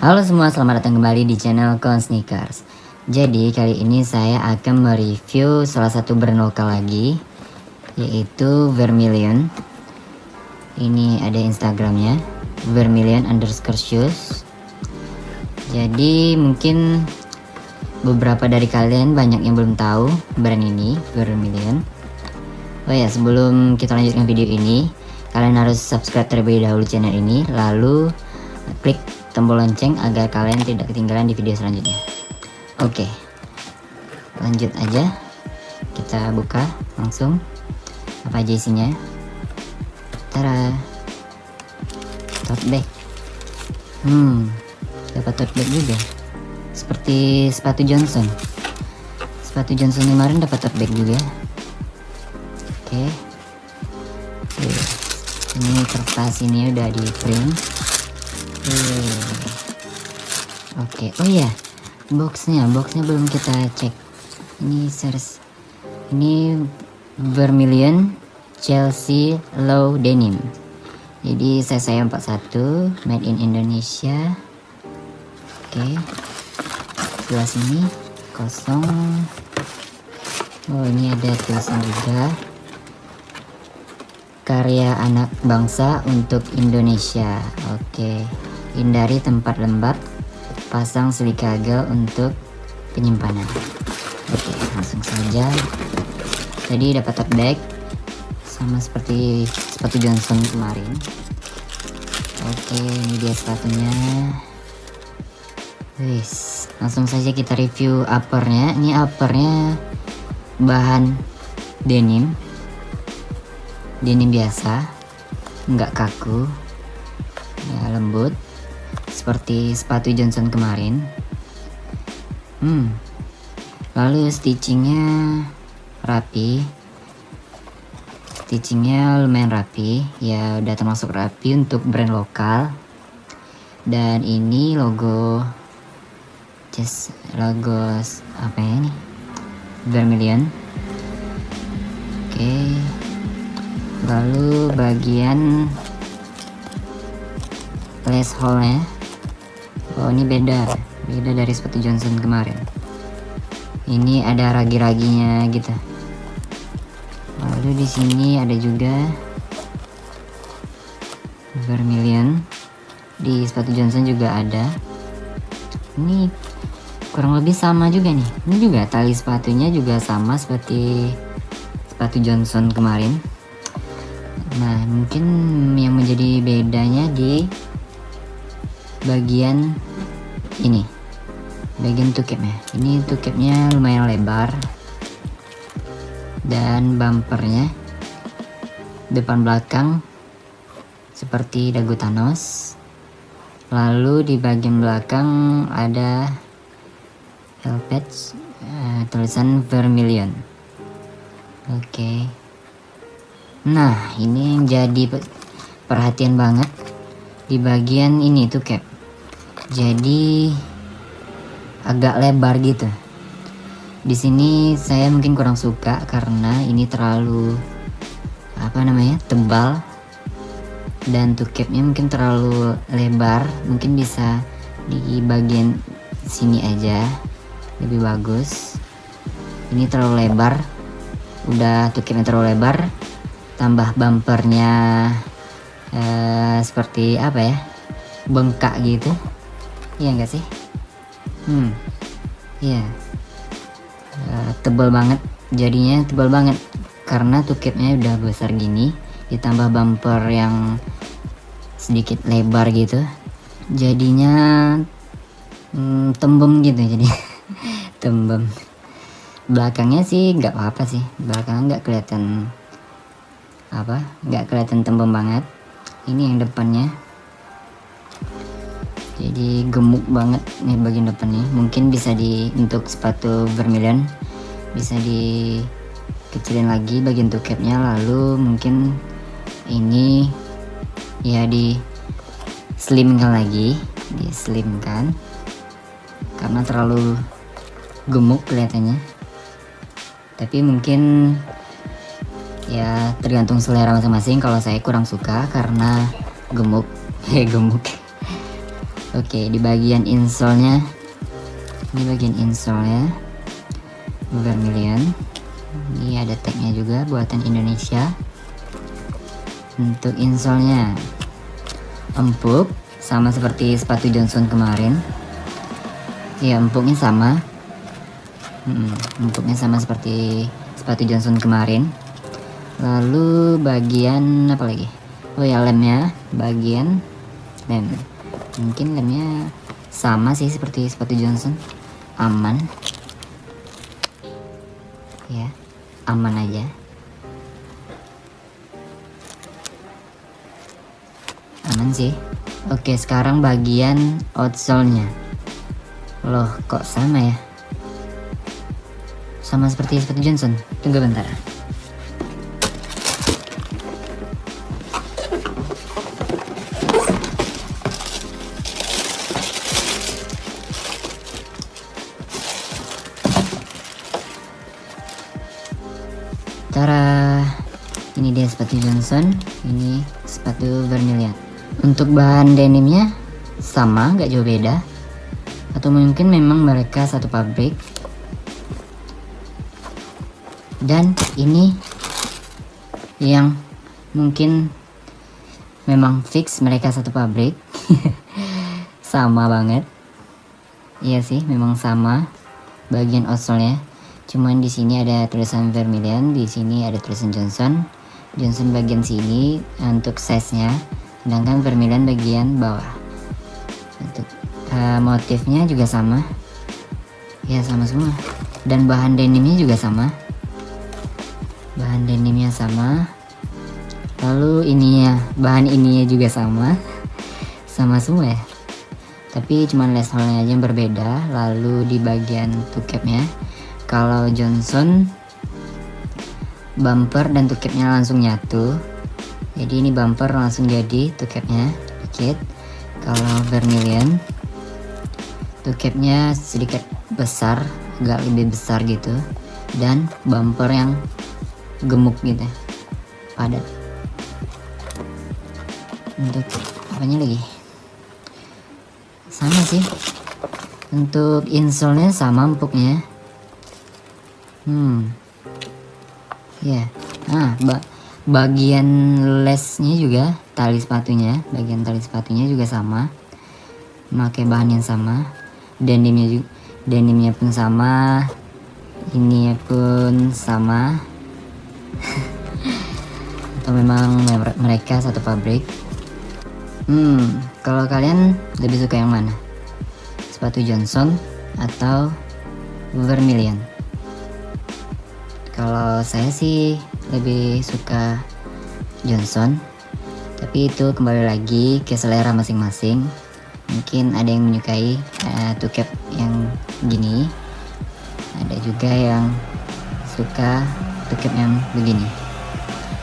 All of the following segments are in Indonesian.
Halo semua, selamat datang kembali di channel Kon Sneakers. Jadi kali ini saya akan mereview salah satu brand lokal lagi, yaitu Vermilion. Ini ada Instagramnya, Vermilion_shoes. Jadi mungkin beberapa dari kalian banyak yang belum tahu brand ini, Vermilion. Oh ya, sebelum kita lanjutkan video ini, kalian harus subscribe terlebih dahulu channel ini, lalu klik tombol lonceng agar kalian tidak ketinggalan di video selanjutnya. Oke, lanjut aja, kita buka langsung apa aja isinya. Tara, tote bag. Dapat tote bag juga, seperti sepatu Johnson kemarin dapat tote bag juga. Oke. Ini kertas ini udah di print. Oke. Oh iya, boxnya belum kita cek. Ini series, ini Vermilion Chelsea Low Denim. Jadi saya 41, made in Indonesia. Oke. Sebelah sini kosong. Oh, ini ada tulisan juga, karya anak bangsa untuk Indonesia. Oke. Hindari tempat lembab, pasang silikagel untuk penyimpanan. Oke, langsung saja. Jadi dapat tote bag sama seperti sepatu Johnson kemarin. Oke, ini dia sepatunya. Wis, langsung saja kita review uppernya. Ini uppernya bahan denim biasa, nggak kaku ya, lembut seperti sepatu Johnson kemarin. Lalu stitchingnya rapi, lumayan rapi ya, udah termasuk rapi untuk brand lokal. Dan ini logo apa ya ini, Vermilion. Oke. Lalu bagian lace hole-nya, oh ini beda dari sepatu Johnson kemarin. Ini ada ragi-raginya gitu. Lalu di sini ada juga Vermilion. Di sepatu Johnson juga ada. Ini kurang lebih sama juga nih. Ini juga tali sepatunya juga sama seperti sepatu Johnson kemarin. Nah, mungkin yang menjadi bedanya di bagian ini, bagian tukepnya. Ini tukepnya lumayan lebar, dan bumpernya depan belakang seperti dagu Thanos. Lalu di bagian belakang ada patch tulisan Vermilion. Oke. Nah, ini yang jadi perhatian banget di bagian ini tuh cap. Jadi agak lebar gitu. Di sini saya mungkin kurang suka karena ini terlalu tebal, dan tuh capnya mungkin terlalu lebar. Mungkin bisa di bagian sini aja lebih bagus. Ini terlalu lebar. Udah tuh capnya terlalu lebar, tambah bumpernya seperti bengkak gitu, iya enggak sih? Iya, tebal banget, jadinya tebal banget karena tuketnya udah besar gini, ditambah bumper yang sedikit lebar gitu, jadinya tembem gitu. Jadi tembem. Belakangnya sih nggak apa-apa sih, belakangnya nggak kelihatan tembem banget. Ini yang depannya jadi gemuk banget nih bagian depannya. Mungkin bisa untuk sepatu Vermilion bisa dikecilin lagi bagian tuketnya, lalu mungkin ini ya di slimkan lagi, karena terlalu gemuk kelihatannya. Tapi mungkin ya tergantung selera masing-masing. Kalau saya kurang suka karena gemuk. Oke, di bagian insole-nya, ini bagian insole-nya Vermilion. Ini ada tagnya juga, buatan Indonesia. Untuk insole-nya empuk, sama seperti sepatu Johnson kemarin. Ya, empuknya sama. Empuknya sama seperti sepatu Johnson kemarin. Lalu bagian apa lagi? Oh ya, lemnya, bagian lem. Mungkin lemnya sama sih seperti sepatu Johnson. Aman. Ya, aman aja. Aman sih. Oke, sekarang bagian outsole-nya. Loh, kok sama ya? Sama seperti sepatu Johnson. Tunggu bentar. Tara, ini dia sepatu Johnson, ini sepatu Vermilion. Untuk bahan denimnya sama, nggak jauh beda, atau mungkin memang mereka satu pabrik. Dan ini yang mungkin memang fix mereka satu pabrik. Sama banget. Iya sih, memang sama bagian outsole-nya. Cuman di sini ada tulisan Vermilion, di sini ada tulisan Johnson. Johnson bagian sini untuk size-nya, sedangkan Vermilion bagian bawah. Untuk motifnya juga sama. Ya, sama semua. Dan bahan denimnya juga sama. Bahan denimnya sama. Lalu ininya, bahan ininya juga sama. Sama semua ya. Tapi cuman les hole-nya aja yang berbeda. Lalu di bagian toe cap-nya, kalau Johnson bumper dan toe cap-nya langsung nyatu. Jadi ini bumper langsung jadi toe cap-nya dikit. Kalau Vermilion toe cap-nya sedikit besar, agak lebih besar gitu. Dan bumper yang gemuk gitu, padat. Untuk apanya lagi? Sama sih. Untuk insole-nya sama empuknya. Ya. Bagian lesnya juga, tali sepatunya, bagian tali sepatunya juga sama. Pakai bahan yang sama. Denimnya pun sama. Ini pun sama. Atau memang mereka satu pabrik. Kalau kalian lebih suka yang mana? Sepatu Johnson atau Vermilion? Kalau saya sih lebih suka Johnson, tapi itu kembali lagi ke selera masing-masing. Mungkin ada yang menyukai toe cap yang gini, ada juga yang suka toe cap yang begini.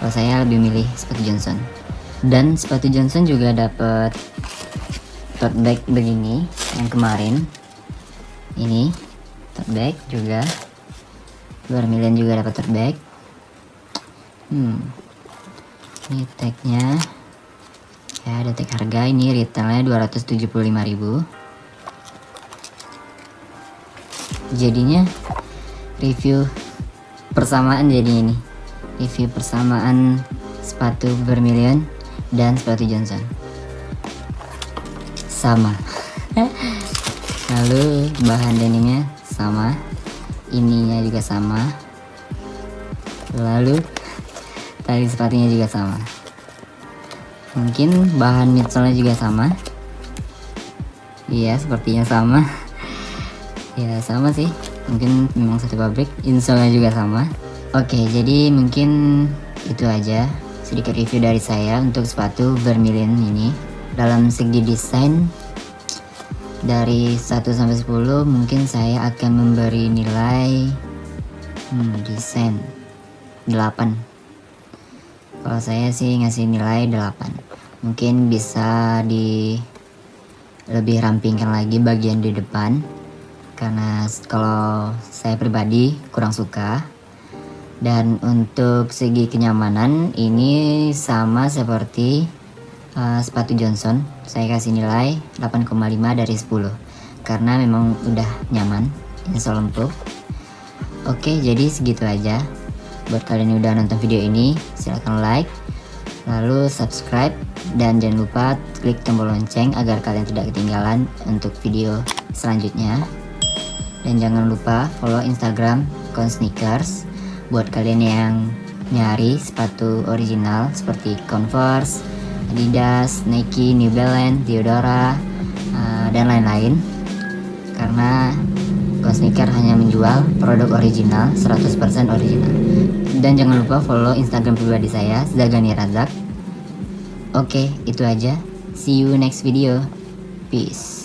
Kalau saya lebih milih sepatu Johnson. Dan sepatu Johnson juga dapat tote bag begini yang kemarin. Ini tote bag juga. Vermilion juga dapat tote bag. Ini tagnya. Ya, ada tag harga. Ini retailnya 275.000. Jadinya review persamaan jadi ini. Review persamaan sepatu Vermilion dan sepatu Johnson. Sama. Lalu bahan denimnya sama. Ininya juga sama. Lalu tali sepatunya juga sama. Mungkin bahan midsole juga sama. Iya, sepertinya sama. Ya, sama sih. Mungkin memang satu pabrik. Insole juga sama. Oke, jadi mungkin itu aja sedikit review dari saya untuk sepatu Vermilion ini. Dalam segi desain, dari 1 sampai 10 mungkin saya akan memberi nilai desain 8. Kalau saya sih ngasih nilai 8. Mungkin bisa lebih rampingkan lagi bagian di depan, karena kalau saya pribadi kurang suka. Dan untuk segi kenyamanan ini sama seperti sepatu Johnson saya kasih nilai 8,5 dari 10 karena memang udah nyaman, install empuk. Oke, jadi segitu aja. Buat kalian yang udah nonton video ini, silahkan like, lalu subscribe, dan jangan lupa klik tombol lonceng agar kalian tidak ketinggalan untuk video selanjutnya. Dan jangan lupa follow Instagram Sneakers buat kalian yang nyari sepatu original seperti Converse, Adidas, Nike, New Balance, Diodora, dan lain-lain. Karena Sneakers hanya menjual produk original, 100% original. Dan jangan lupa follow Instagram pribadi saya, Zagani Razak. Oke, itu aja. See you next video. Peace.